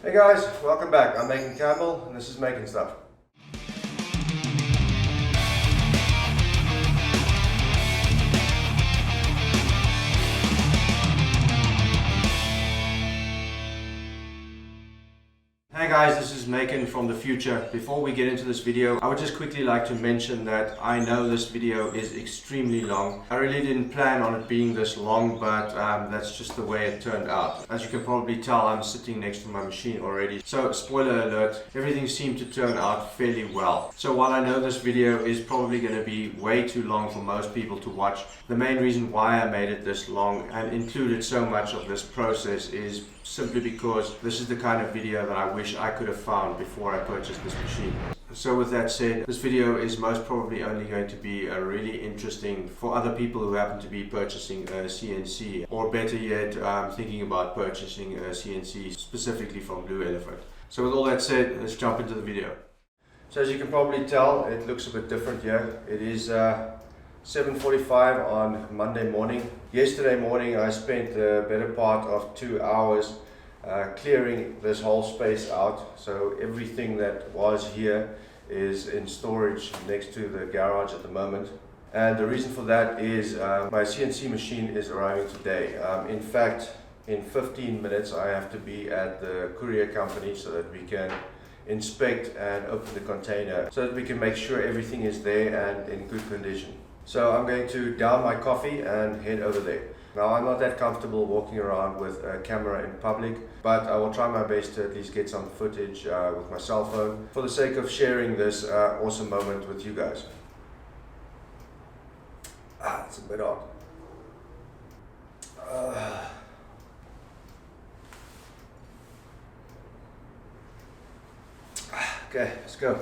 Hey guys, welcome back. I'm Making Campbell and this is Making Stuff. Hey guys, this is Macon from the future. Before we get into this video, I would just quickly like to mention that I know this video is extremely long. I really didn't plan on it being this long, but that's just the way it turned out. As you can probably tell, I'm sitting next to my machine already. So spoiler alert, everything seemed to turn out fairly well. So while I know this video is probably going to be way too long for most people to watch, the main reason why I made it this long and included so much of this process is simply because this is the kind of video that I wish I could have found before I purchased this machine. So with that said, this video is most probably only going to be really interesting for other people who happen to be purchasing a CNC, or better yet, thinking about purchasing a CNC specifically from Blue Elephant. So with all that said, let's jump into the video. So as you can probably tell, it looks a bit different here. It is 7:45 on Monday morning. Yesterday morning I spent the better part of 2 hours clearing this whole space out. So everything that was here is in storage next to the garage at the moment. And the reason for that is my CNC machine is arriving today. In fact, in 15 minutes I have to be at the courier company so that we can inspect and open the container so that we can make sure everything is there and in good condition. So I'm going to down my coffee and head over there. Now I'm not that comfortable walking around with a camera in public, but I will try my best to at least get some footage with my cell phone for the sake of sharing this awesome moment with you guys. It's a bit hot. Okay, let's go.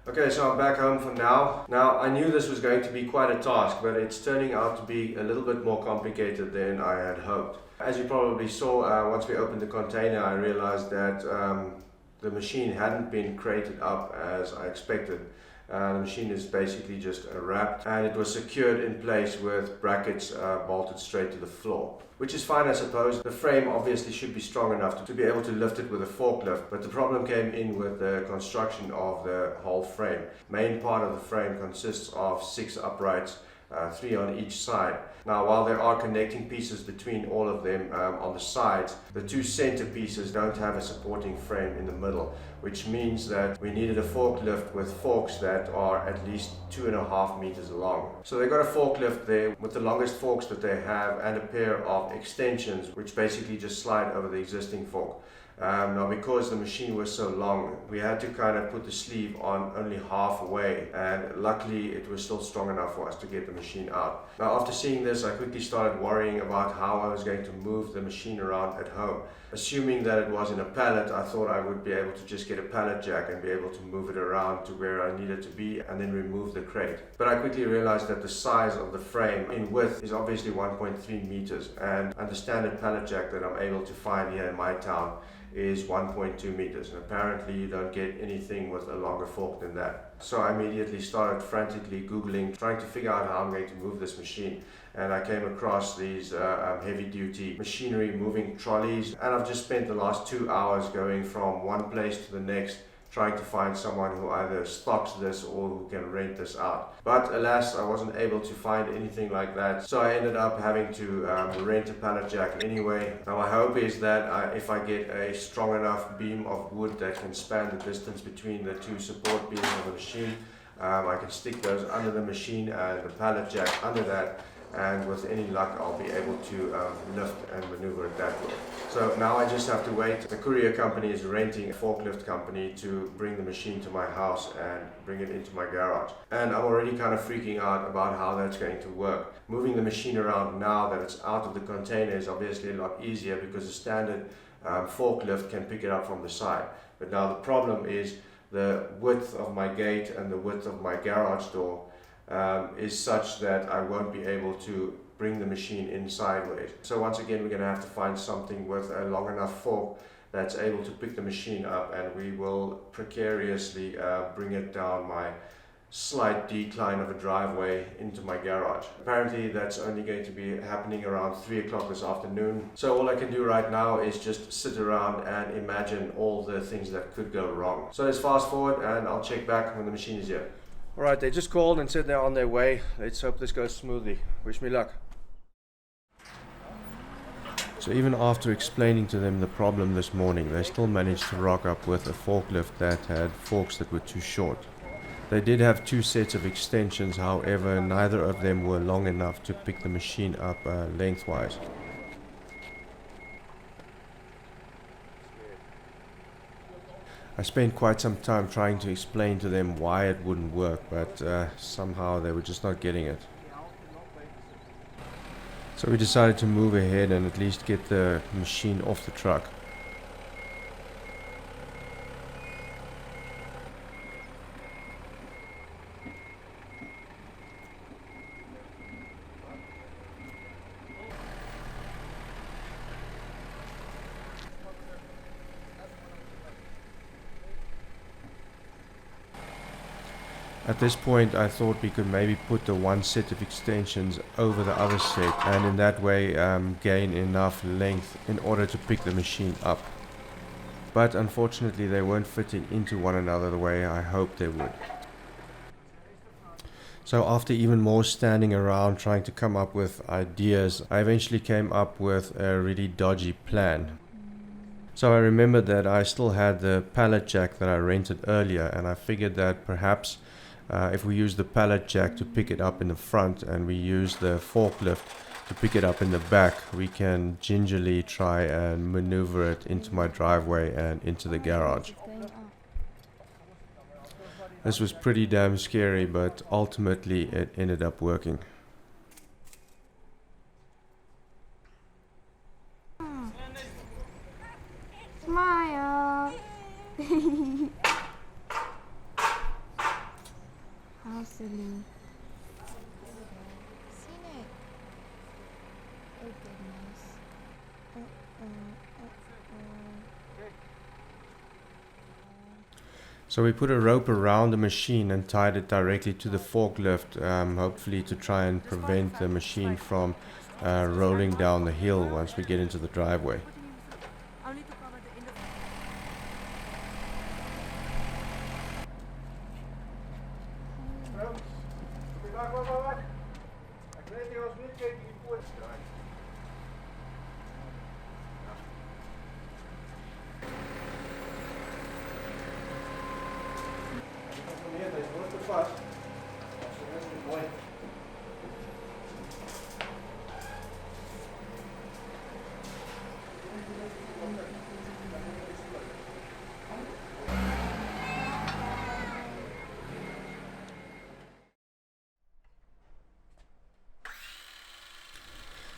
Okay, so I'm back home for now. Now, I knew this was going to be quite a task, but it's turning out to be a little bit more complicated than I had hoped. As you probably saw, once we opened the container, I realized that the machine hadn't been crated up as I expected. The machine is basically just wrapped, and it was secured in place with brackets bolted straight to the floor, which is fine, I suppose. The frame obviously should be strong enough to be able to lift it with a forklift, but the problem came in with the construction of the whole frame. Main part of the frame consists of 6 uprights, 3 on each side. Now, while there are connecting pieces between all of them on the sides, the 2 center pieces don't have a supporting frame in the middle, which means that we needed a forklift with forks that are at least 2.5 meters long. So they got a forklift there with the longest forks that they have and a pair of extensions which basically just slide over the existing fork. Now, because the machine was so long, we had to kind of put the sleeve on only halfway, and luckily it was still strong enough for us to get the machine out. Now, after seeing this, I quickly started worrying about how I was going to move the machine around at home. Assuming that it was in a pallet, I thought I would be able to just get a pallet jack and be able to move it around to where I needed to be and then remove the crate. But I quickly realized that the size of the frame in width is obviously 1.3 meters, and the standard pallet jack that I'm able to find here in my town is 1.2 meters, and apparently you don't get anything with a longer fork than that. So I immediately started frantically googling, trying to figure out how I'm going to move this machine, and I came across these heavy duty machinery moving trolleys, and I've just spent the last 2 hours going from one place to the next, trying to find someone who either stocks this or who can rent this out. But alas, I wasn't able to find anything like that, so I ended up having to rent a pallet jack anyway. Now my hope is that if I get a strong enough beam of wood that can span the distance between the 2 support beams of the machine, I can stick those under the machine and the pallet jack under that, and with any luck I'll be able to lift and maneuver it that way. So now I just have to wait. The courier company is renting a forklift company to bring the machine to my house and bring it into my garage. And I'm already kind of freaking out about how that's going to work. Moving the machine around now that it's out of the container is obviously a lot easier because a standard forklift can pick it up from the side. But now the problem is the width of my gate and the width of my garage door is such that I won't be able to bring the machine in sideways. So once again, we're going to have to find something with a long enough fork that's able to pick the machine up, and we will precariously bring it down my slight decline of a driveway into my garage. Apparently that's only going to be happening around 3 o'clock this afternoon. So all I can do right now is just sit around and imagine all the things that could go wrong. So let's fast forward and I'll check back when the machine is here. Alright, they just called and said they're on their way. Let's hope this goes smoothly. Wish me luck. So even after explaining to them the problem this morning, they still managed to rock up with a forklift that had forks that were too short. They did have 2 sets of extensions, however neither of them were long enough to pick the machine up lengthwise. I spent quite some time trying to explain to them why it wouldn't work, but somehow they were just not getting it. So we decided to move ahead and at least get the machine off the truck. At this point I thought we could maybe put the one set of extensions over the other set and in that way gain enough length in order to pick the machine up. But unfortunately they weren't fitting into one another the way I hoped they would. So after even more standing around trying to come up with ideas, I eventually came up with a really dodgy plan. So I remembered that I still had the pallet jack that I rented earlier, and I figured that perhaps if we use the pallet jack to pick it up in the front and we use the forklift to pick it up in the back, we can gingerly try and maneuver it into my driveway and into the garage. This was pretty damn scary, but ultimately it ended up working. Smile! How silly. Scenic. Oh goodness. So we put a rope around the machine and tied it directly to the forklift, hopefully to try and prevent the machine from rolling down the hill once we get into the driveway.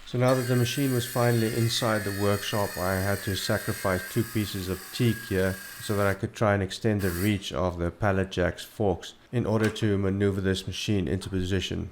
So now that the machine was finally inside the workshop, I had to sacrifice 2 pieces of teak here so that I could try and extend the reach of the pallet jack's forks in order to maneuver this machine into position.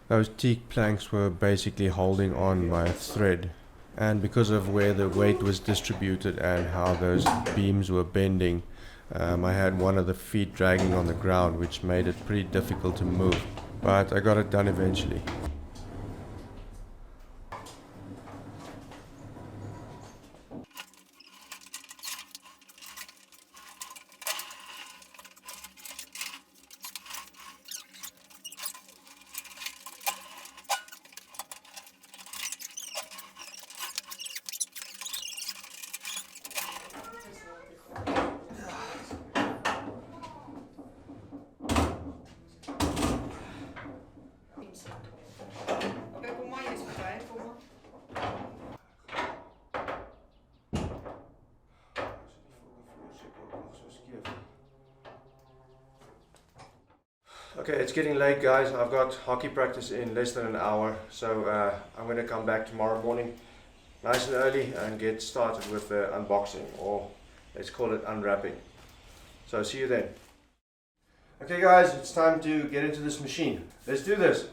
Those teak planks were basically holding on by a thread, and because of where the weight was distributed and how those beams were bending, I had one of the feet dragging on the ground, which made it pretty difficult to move, but I got it done eventually. Okay, it's getting late, guys. I've got hockey practice in less than an hour, so I'm going to come back tomorrow morning nice and early and get started with the unboxing, or let's call it unwrapping. So see you then. Okay guys, it's time to get into this machine. Let's do this.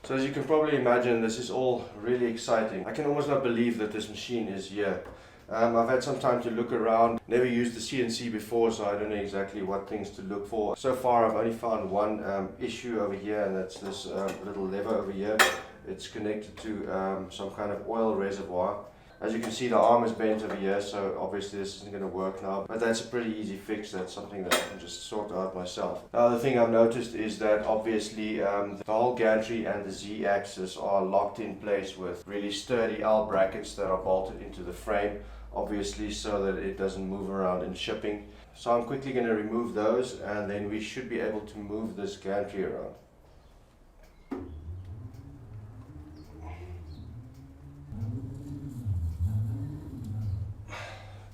So as you can probably imagine, this is all really exciting. I can almost not believe that this machine is here. I've had some time to look around, never used the CNC before, so I don't know exactly what things to look for. So far I've only found one issue over here, and that's this little lever over here. It's connected to some kind of oil reservoir. As you can see, the arm is bent over here, so obviously this isn't going to work now, but that's a pretty easy fix. That's something that I can just sort out myself. The other thing I've noticed is that obviously the whole gantry and the Z-axis are locked in place with really sturdy L brackets that are bolted into the frame, obviously so that it doesn't move around in shipping. So I'm quickly going to remove those, and then we should be able to move this gantry around.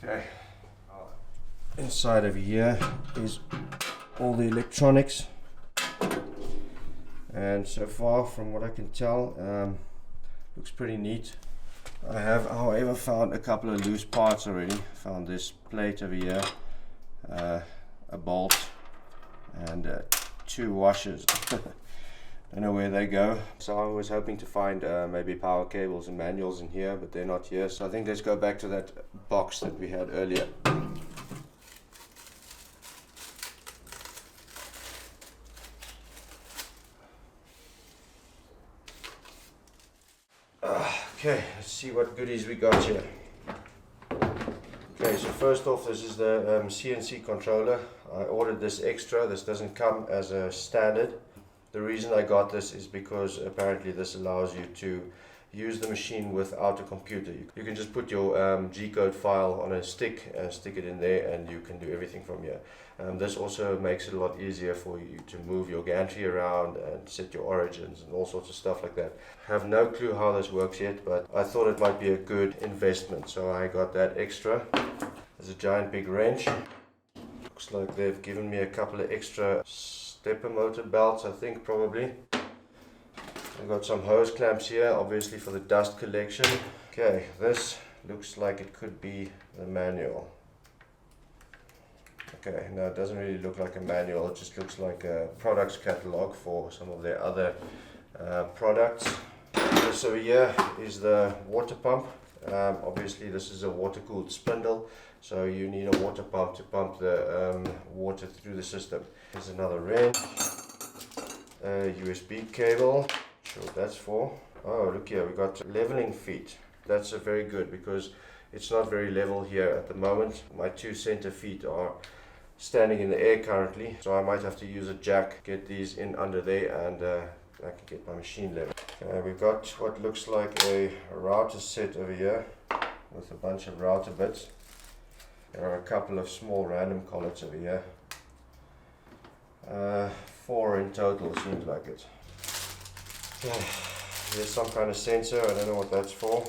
Okay, inside over here is all the electronics, and so far from what I can tell, looks pretty neat. I have however found a couple of loose parts already. Found this plate over here, a bolt, and 2 washers. Don't know where they go. So I was hoping to find maybe power cables and manuals in here, but they're not here. So I think let's go back to that box that we had earlier. Okay, let's see what goodies we got here. Okay, so first off, this is the CNC controller. I ordered this extra. This doesn't come as a standard. The reason I got this is because apparently this allows you to use the machine without a computer. You can just put your G-code file on a stick and stick it in there, and you can do everything from here. This also makes it a lot easier for you to move your gantry around and set your origins and all sorts of stuff like that. I have no clue how this works yet, but I thought it might be a good investment, so I got that extra. There's a giant big wrench. Looks like they've given me a couple of extra stepper motor belts, I think, probably. I've got some hose clamps here, obviously for the dust collection. Okay, this looks like it could be the manual. Okay, no, it doesn't really look like a manual. It just looks like a products catalog for some of their other products. This over here is the water pump. Obviously this is a water-cooled spindle, so you need a water pump to pump the water through the system. Here's another wrench, a USB cable, not sure what that's for. Oh, look here, we got leveling feet. That's very good because it's not very level here at the moment. My 2 center feet are standing in the air currently, so I might have to use a jack, get these in under there, and I can get my machine level. Okay, we've got what looks like a router set over here with a bunch of router bits. There are a couple of small random collets over here. 4 in total, seems like it. There's some kind of sensor, I don't know what that's for.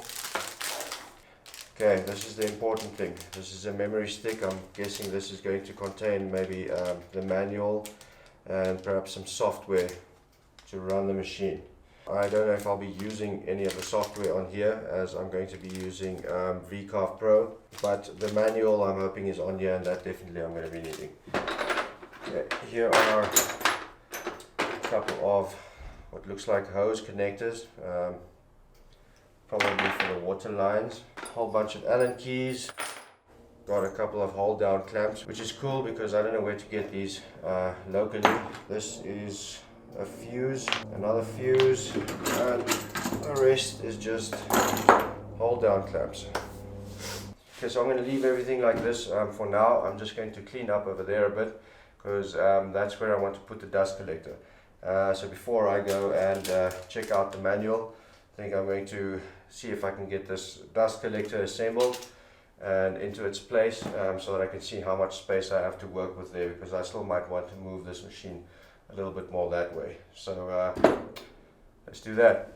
Okay, this is the important thing. This is a memory stick. I'm guessing this is going to contain maybe the manual and perhaps some software to run the machine. I don't know if I'll be using any of the software on here, as I'm going to be using VCarve Pro, but the manual I'm hoping is on here, and that definitely I'm going to be needing. Okay, here are a couple of what looks like hose connectors, probably for the water lines. A whole bunch of Allen keys. Got a couple of hold down clamps, which is cool because I don't know where to get these locally. This is a fuse, another fuse, and the rest is just hold down clamps. Okay, so I'm going to leave everything like this for now. I'm just going to clean up over there a bit because that's where I want to put the dust collector. So before I go and check out the manual, I think I'm going to see if I can get this dust collector assembled and into its place, so that I can see how much space I have to work with there, because I still might want to move this machine a little bit more that way. So let's do that.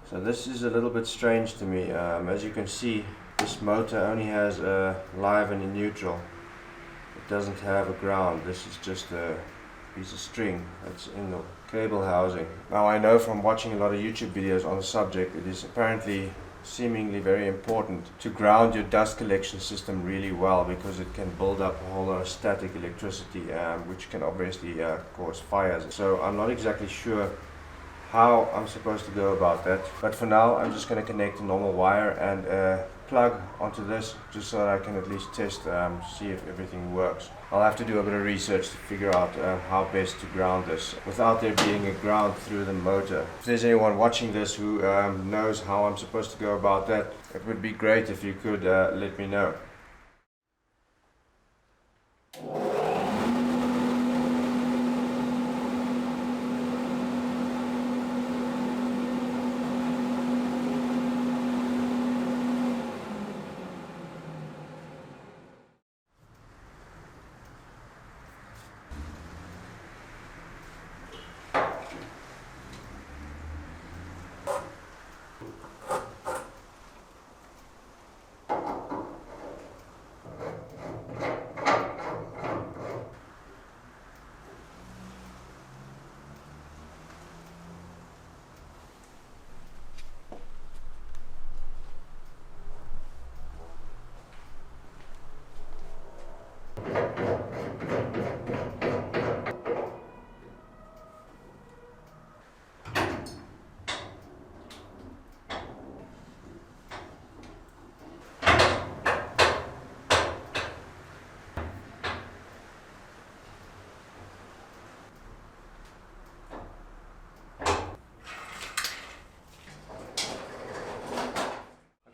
So this is a little bit strange to me. As you can see, this motor only has a live and a neutral. It doesn't have a ground. This is just a piece of string that's in the cable housing. Now I know from watching a lot of YouTube videos on the subject, it is apparently seemingly very important to ground your dust collection system really well, because it can build up a whole lot of static electricity, which can obviously cause fires. So I'm not exactly sure how I'm supposed to go about that, but for now I'm just going to connect a normal wire and plug onto this, just so that I can at least test, see if everything works. I'll have to do a bit of research to figure out how best to ground this without there being a ground through the motor. If there's anyone watching this who knows how I'm supposed to go about that, it would be great if you could let me know.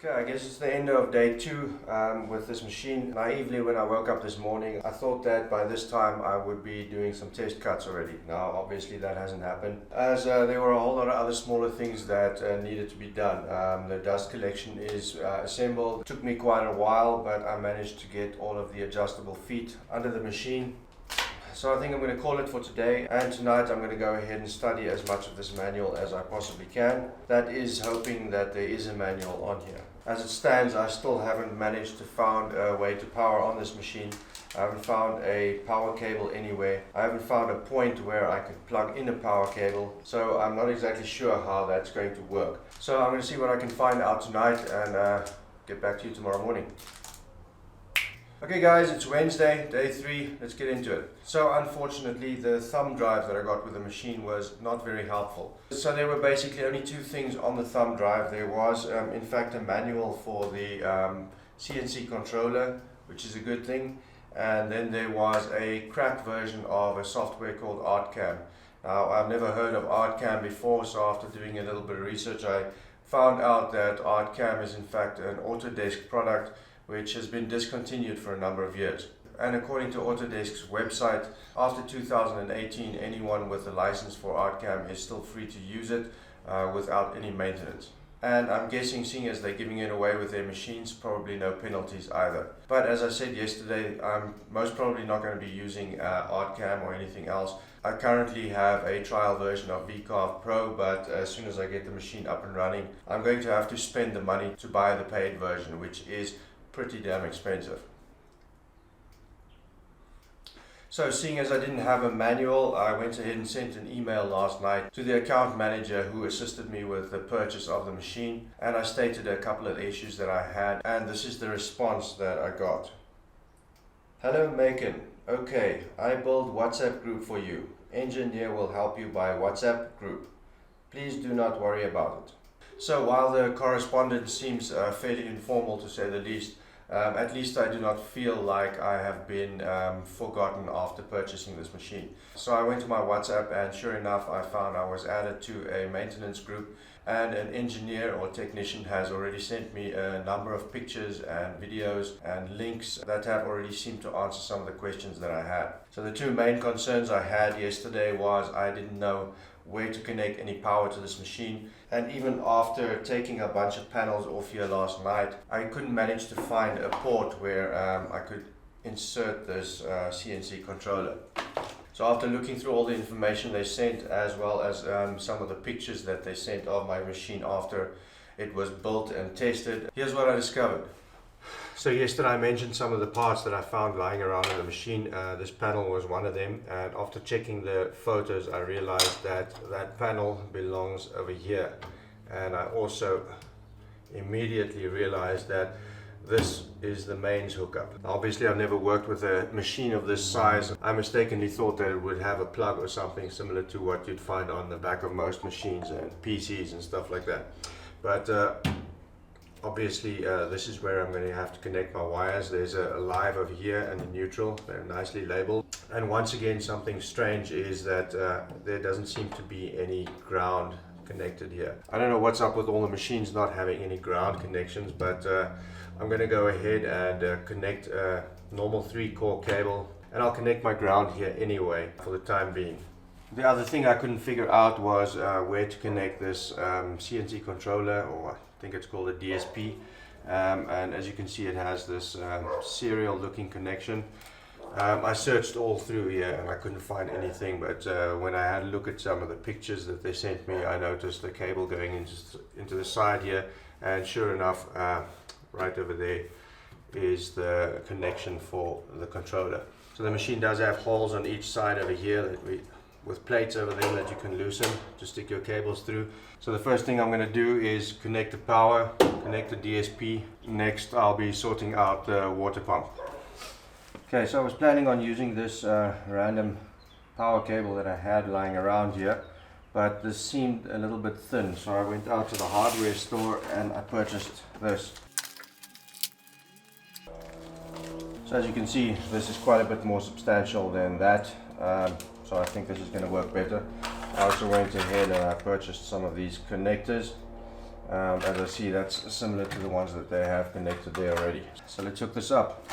Okay, I guess it's the end of day 2 with this machine. Naively, when I woke up this morning, I thought that by this time I would be doing some test cuts already. Now, obviously that hasn't happened, as there were a whole lot of other smaller things that needed to be done. The dust collection is assembled. It took me quite a while, but I managed to get all of the adjustable feet under the machine. So I think I'm going to call it for today, and tonight I'm going to go ahead and study as much of this manual as I possibly can. That is hoping that there is a manual on here. As it stands, I still haven't managed to find a way to power on this machine. I haven't found a power cable anywhere. I haven't found a point where I could plug in a power cable, so I'm not exactly sure how that's going to work. So I'm going to see what I can find out tonight and get back to you tomorrow morning. Okay guys, it's Wednesday, day 3, let's get into it. So unfortunately the thumb drive that I got with the machine was not very helpful. So there were basically only 2 things on the thumb drive. There was in fact a manual for the Cnc Controller, which is a good thing, and then there was a crap version of a software called ArtCam. Now I've never heard of ArtCam before, so after doing a little bit of research I found out that ArtCam is in fact an Autodesk product which has been discontinued for a number of years. And according to Autodesk's website, after 2018, anyone with a license for ArtCam is still free to use it without any maintenance. And I'm guessing, seeing as they're giving it away with their machines, probably no penalties either. But as I said yesterday, I'm most probably not going to be using ArtCam or anything else. I currently have a trial version of VCarve Pro, but as soon as I get the machine up and running, I'm going to have to spend the money to buy the paid version, which is pretty damn expensive. So seeing as I didn't have a manual, I went ahead and sent an email last night to the account manager who assisted me with the purchase of the machine, and I stated a couple of issues that I had, and this is the response that I got. Hello Macon, okay, I build WhatsApp group for you. Engineer will help you by WhatsApp group. Please do not worry about it. So while the correspondence seems fairly informal to say the least, at least I do not feel like I have been forgotten after purchasing this machine. So I went to my WhatsApp, and sure enough I found I was added to a maintenance group, and an engineer or technician has already sent me a number of pictures and videos and links that have already seemed to answer some of the questions that I had. So the 2 main concerns I had yesterday was I didn't know where to connect any power to this machine, and even after taking a bunch of panels off here last night, I couldn't manage to find a port where I could insert this CNC controller. So after looking through all the information they sent, as well as some of the pictures that they sent of my machine after it was built and tested, here's what I discovered. So yesterday I mentioned some of the parts that I found lying around in the machine. This panel was one of them, and after checking the photos I realized that that panel belongs over here. And I also immediately realized that this is the mains hookup. Obviously I've never worked with a machine of this size. I mistakenly thought that it would have a plug or something similar to what you'd find on the back of most machines and PCs and stuff like that. But obviously this is where I'm going to have to connect my wires. There's a live over here and a neutral. They're nicely labeled. And once again, something strange is that there doesn't seem to be any ground connected here. I don't know what's up with all the machines not having any ground connections, but I'm going to go ahead and connect a normal 3-core cable, and I'll connect my ground here anyway for the time being. The other thing I couldn't figure out was where to connect this Cnc controller, or I think it's called a DSP, and as you can see it has this serial looking connection. I searched all through here and I couldn't find anything, but when I had a look at some of the pictures that they sent me, I noticed the cable going into the side here, and sure enough, right over there is the connection for the controller. So the machine does have holes on each side over here with plates over there that you can loosen to stick your cables through. So the first thing I'm going to do is connect the power, connect the DSP. Next I'll be sorting out the water pump. Okay, so I was planning on using this random power cable that I had lying around here, but this seemed a little bit thin, so I went out to the hardware store and I purchased this. So as you can see, this is quite a bit more substantial than that, so I think this is going to work better. I also went ahead and I purchased some of these connectors. As I see, that's similar to the ones that they have connected there already. So let's hook this up.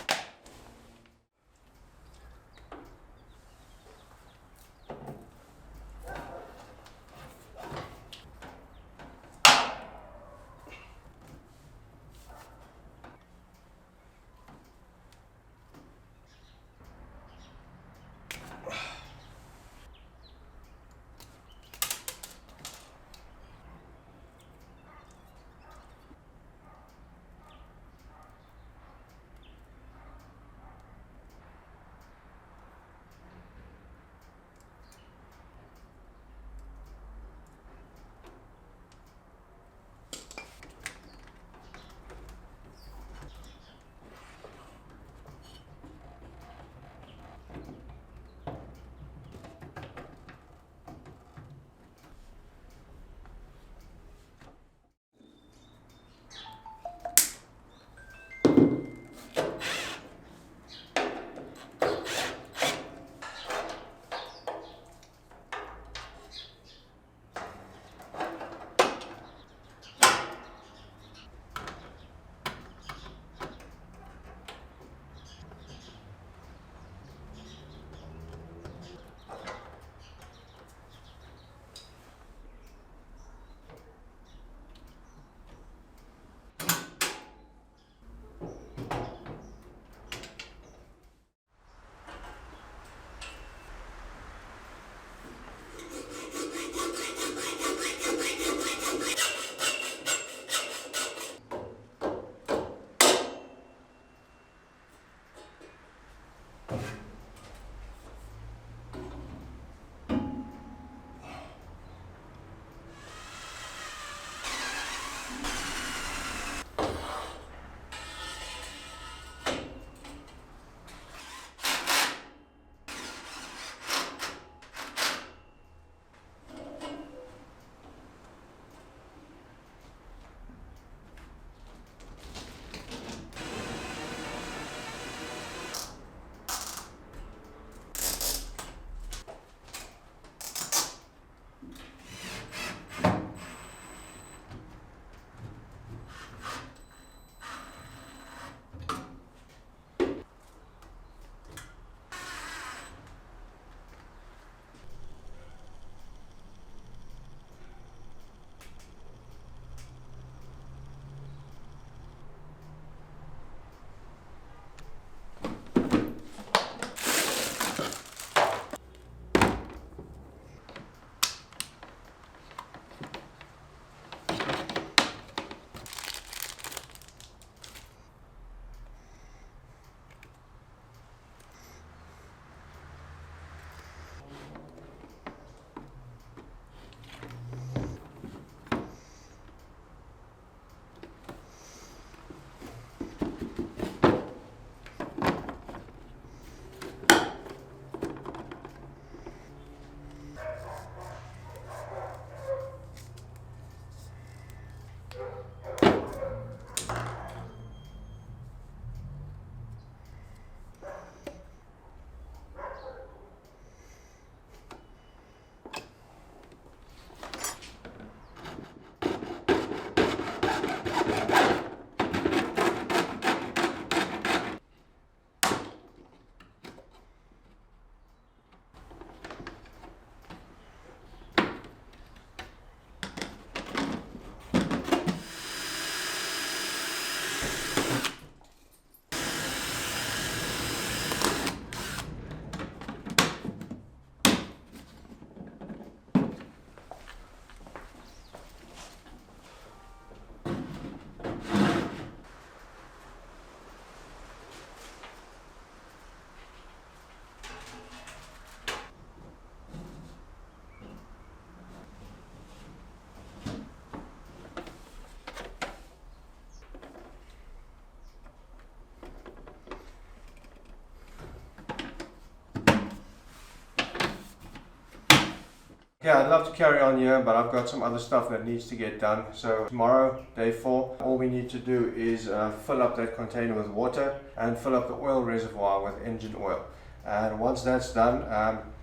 Okay, I'd love to carry on here, but I've got some other stuff that needs to get done. So tomorrow, day 4, all we need to do is fill up that container with water and fill up the oil reservoir with engine oil. And once that's done,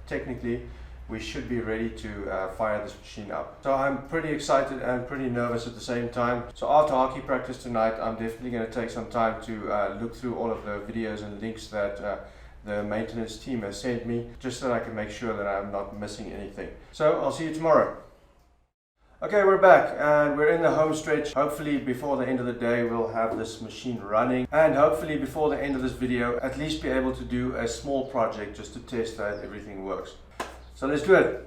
technically we should be ready to fire this machine up. So I'm pretty excited and pretty nervous at the same time. So after hockey practice tonight, I'm definitely going to take some time to look through all of the videos and links that the maintenance team has sent me, just so that I can make sure that I'm not missing anything. So I'll see you tomorrow. Okay, we're back and we're in the home stretch. Hopefully before the end of the day we'll have this machine running, and hopefully before the end of this video at least be able to do a small project just to test that everything works. So let's do it.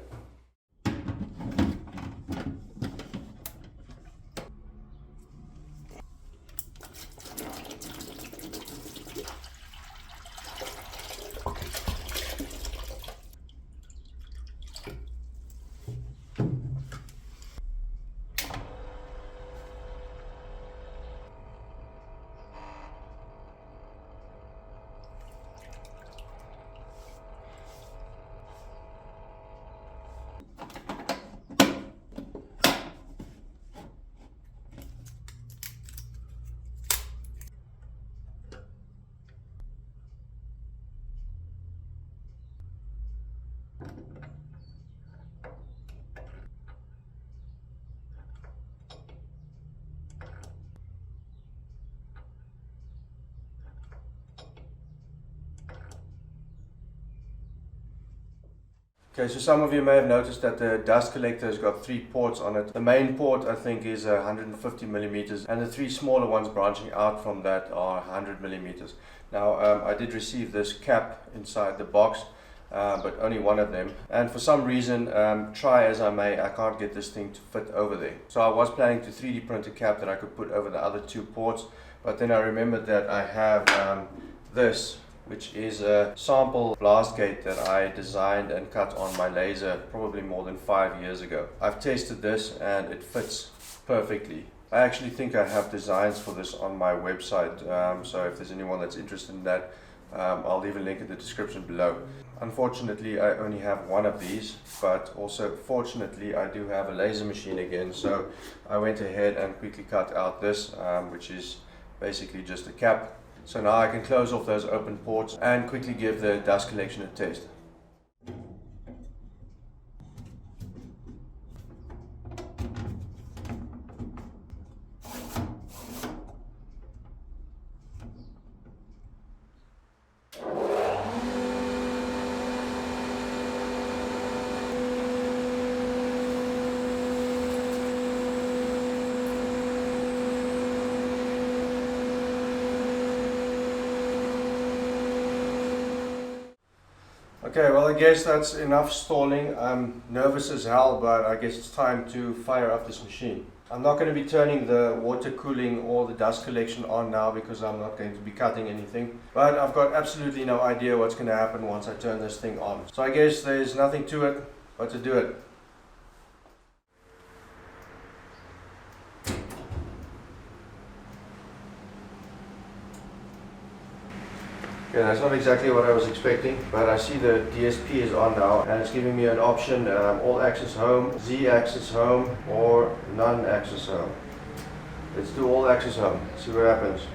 Okay, so some of you may have noticed that the dust collector has got 3 ports on it. The main port I think is 150 millimeters, and the 3 smaller ones branching out from that are 100 millimeters. Now I did receive this cap inside the box, but only one of them, and for some reason, try as I may, I can't get this thing to fit over there. So I was planning to 3D print a cap that I could put over the other 2 ports, but then I remembered that I have this, which is a sample blast gate that I designed and cut on my laser probably more than 5 years ago. I've tested this and it fits perfectly. I actually think I have designs for this on my website, so if there's anyone that's interested in that, I'll leave a link in the description below. Unfortunately, I only have one of these, but also fortunately I do have a laser machine again, so I went ahead and quickly cut out this, which is basically just a cap. So now I can close off those open ports and quickly give the dust collection a test. Okay, well I guess that's enough stalling. I'm nervous as hell, but I guess it's time to fire up this machine. I'm not going to be turning the water cooling or the dust collection on now because I'm not going to be cutting anything. But I've got absolutely no idea what's going to happen once I turn this thing on. So I guess there's nothing to it but to do it. Okay, that's not exactly what I was expecting, but I see the DSP is on now and it's giving me an option, all axis home, Z axis home, or none axis home. Let's do all axis home, see what happens.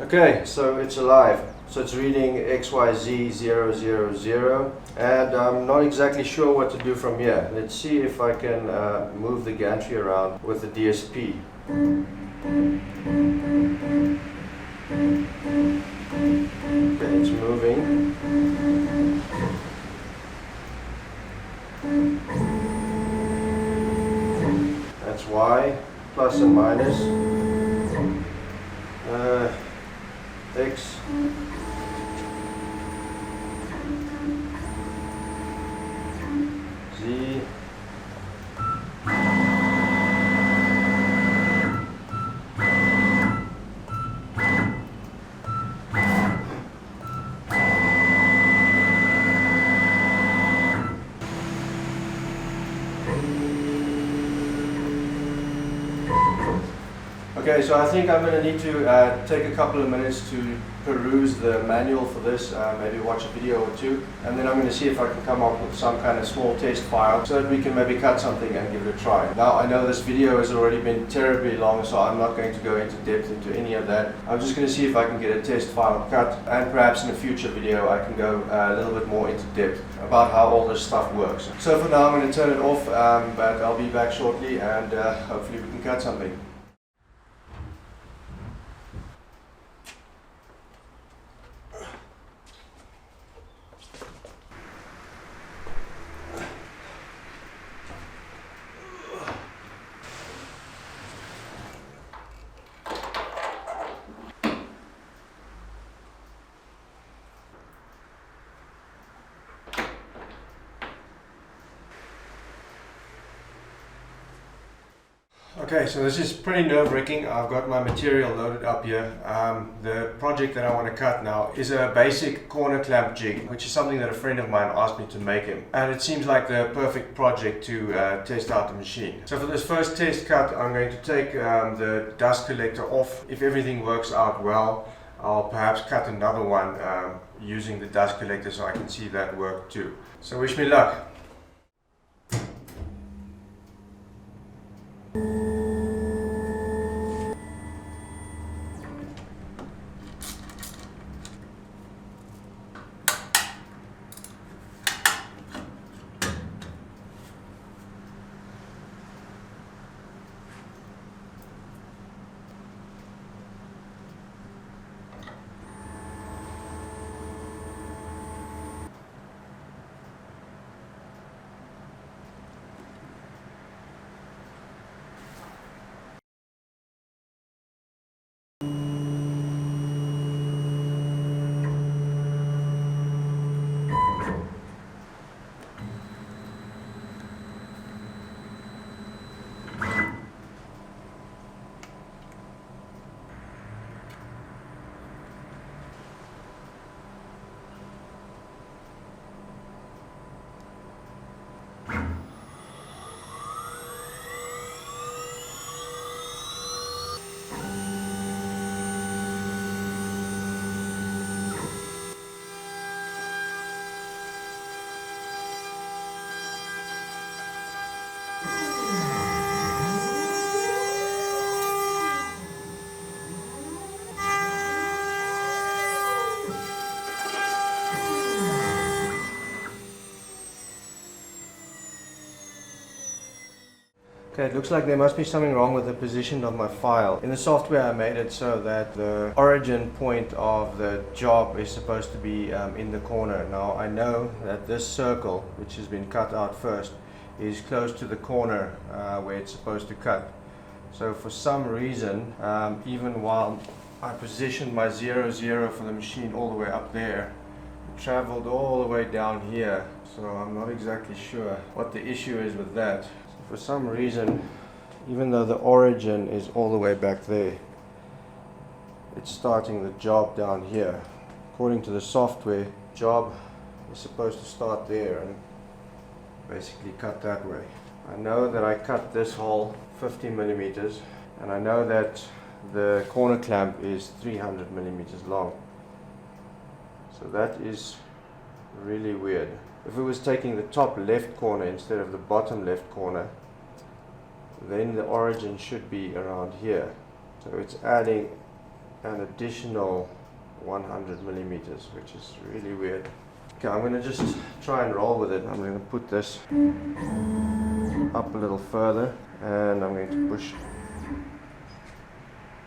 Okay, so it's alive. So it's reading XYZ000, and I'm not exactly sure what to do from here. Let's see if I can move the gantry around with the DSP. Okay, it's moving. That's Y, plus and minus. X. Z. Okay, so I think I'm going to need to take a couple of minutes to peruse the manual for this, maybe watch a video or two, and then I'm going to see if I can come up with some kind of small test file so that we can maybe cut something and give it a try. Now I know this video has already been terribly long, so I'm not going to go into depth into any of that. I'm just going to see if I can get a test file cut, and perhaps in a future video I can go a little bit more into depth about how all this stuff works. So for now I'm going to turn it off, but I'll be back shortly, and hopefully we can cut something. Okay, so this is pretty nerve-wracking. I've got my material loaded up here. The project that I want to cut now is a basic corner clamp jig, which is something that a friend of mine asked me to make him. And it seems like the perfect project to test out the machine. So for this first test cut, I'm going to take the dust collector off. If everything works out well, I'll perhaps cut another one using the dust collector so I can see that work too. So wish me luck. Okay, it looks like there must be something wrong with the position of my file. In the software I made it so that the origin point of the job is supposed to be in the corner. Now I know that this circle, which has been cut out first, is close to the corner where it's supposed to cut. So for some reason, even while I positioned my 0, 0 for the machine all the way up there, it traveled all the way down here. So I'm not exactly sure what the issue is with that. For some reason, even though the origin is all the way back there, it's starting the job down here. According to the software, job is supposed to start there and basically cut that way. I know that I cut this hole 50 millimeters, and I know that the corner clamp is 300 millimeters long. So that is really weird. If it was taking the top left corner instead of the bottom left corner, then the origin should be around here. So it's adding an additional 100 millimeters, which is really weird. Okay, I'm going to just try and roll with it. I'm going to put this up a little further, and I'm going to push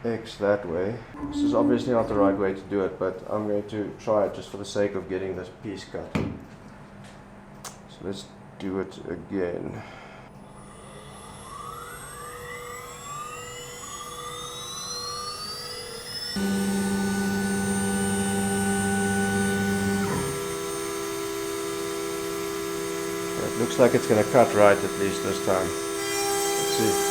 X that way. This is obviously not the right way to do it, but I'm going to try it just for the sake of getting this piece cut. So let's do it again. It looks like it's going to cut right, at least this time. Let's see.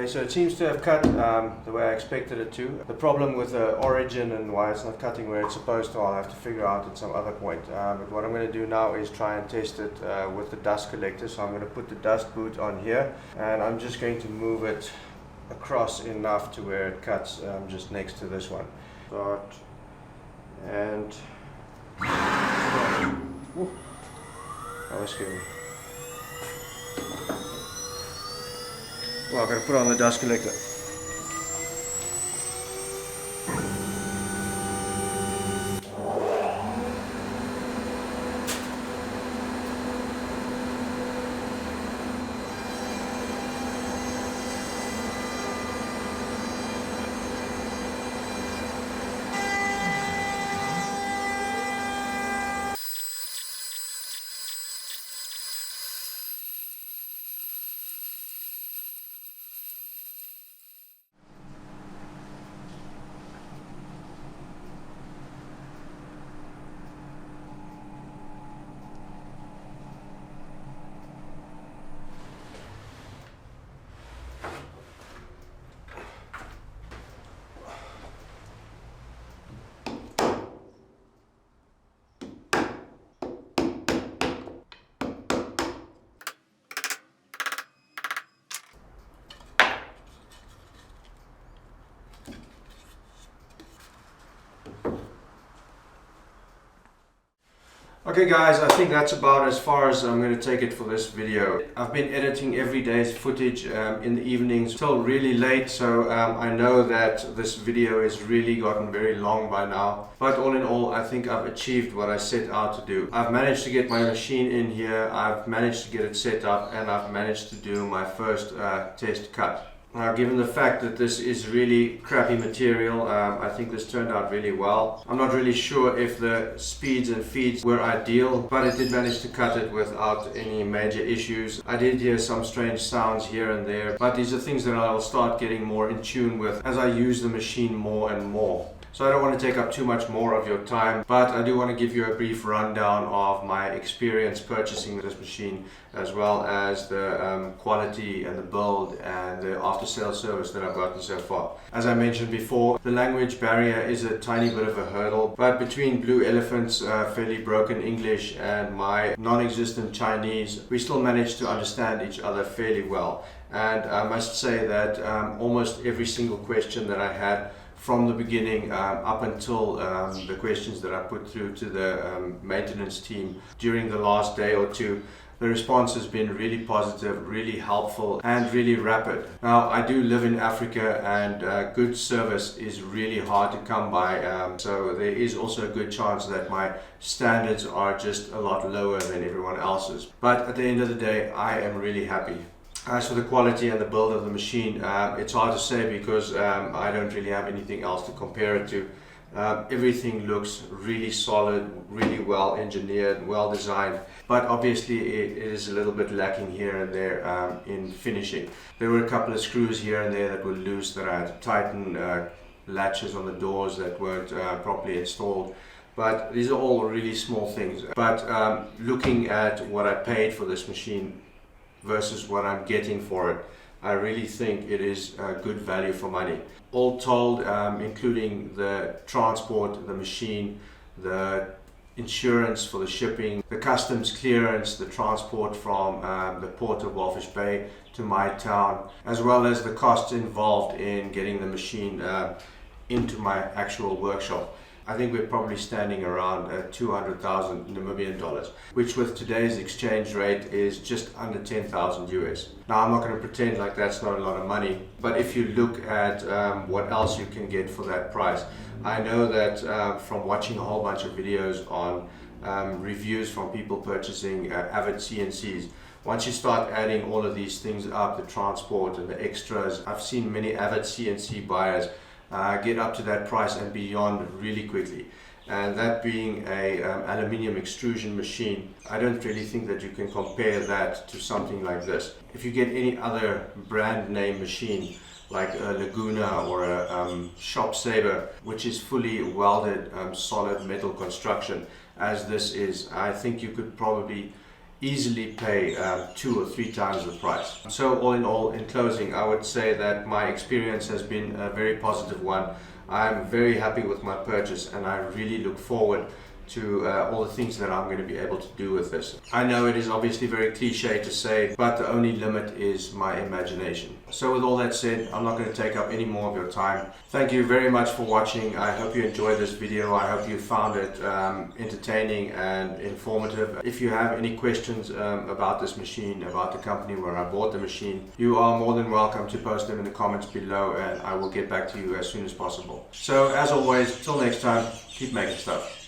Okay, so it seems to have cut the way I expected it to. The problem with the origin and why it's not cutting where it's supposed to, I'll have to figure out at some other point. But what I'm going to do now is try and test it with the dust collector. So I'm going to put the dust boot on here, and I'm just going to move it across enough to where it cuts just next to this one. Start and... Woo. That was scary. Well, I'm going to put on the dust collector. Okay guys, I think that's about as far as I'm going to take it for this video. I've been editing every day's footage in the evenings till really late, so I know that this video has really gotten very long by now. But all in all, I think I've achieved what I set out to do. I've managed to get my machine in here, I've managed to get it set up, and I've managed to do my first test cut. Now, given the fact that this is really crappy material, I think this turned out really well. I'm not really sure if the speeds and feeds were ideal, but I did manage to cut it without any major issues. I did hear some strange sounds here and there, but these are things that I'll start getting more in tune with as I use the machine more and more. So I don't want to take up too much more of your time, but I do want to give you a brief rundown of my experience purchasing this machine, as well as the quality and the build and the after-sales service that I've gotten so far. As I mentioned before, the language barrier is a tiny bit of a hurdle, but between Blue Elephant's fairly broken English and my non-existent Chinese, we still managed to understand each other fairly well. And I must say that almost every single question that I had from the beginning up until the questions that I put through to the maintenance team during the last day or two, the response has been really positive, really helpful, and really rapid. Now, I do live in Africa, and good service is really hard to come by, so there is also a good chance that my standards are just a lot lower than everyone else's. But at the end of the day, I am really happy. As for the quality and the build of the machine, it's hard to say because I don't really have anything else to compare it to. Everything looks really solid, really well engineered, well designed, but obviously it is a little bit lacking here and there in finishing. There were a couple of screws here and there that were loose that I had to tighten, latches on the doors that weren't properly installed. But these are all really small things. But looking at what I paid for this machine versus what I'm getting for it, I really think it is good value for money. All told, including the transport, the machine, the insurance for the shipping, the customs clearance, the transport from the port of Walfish Bay to my town, as well as the costs involved in getting the machine into my actual workshop. I think we're probably standing around 200,000 Namibian dollars, which with today's exchange rate is just under 10,000 US. Now, I'm not going to pretend like that's not a lot of money, but if you look at what else you can get for that price, I know that from watching a whole bunch of videos on reviews from people purchasing Avid CNCs, once you start adding all of these things up, the transport and the extras, I've seen many Avid CNC buyers get up to that price and beyond really quickly. And that being a aluminium extrusion machine, I don't really think that you can compare that to something like this. If you get any other brand name machine like a Laguna or a Shop Saber, which is fully welded solid metal construction as this is, I think you could probably easily pay 2 or 3 times the price. So all in all, in closing, I would say that my experience has been a very positive one. I'm very happy with my purchase, and I really look forward to all the things that I'm going to be able to do with this. I know it is obviously very cliche to say, but the only limit is my imagination. So with all that said, I'm not going to take up any more of your time. Thank you very much for watching. I hope you enjoyed this video. I hope you found it entertaining and informative. If you have any questions about this machine, about the company where I bought the machine, you are more than welcome to post them in the comments below, and I will get back to you as soon as possible. So as always, till next time, keep making stuff.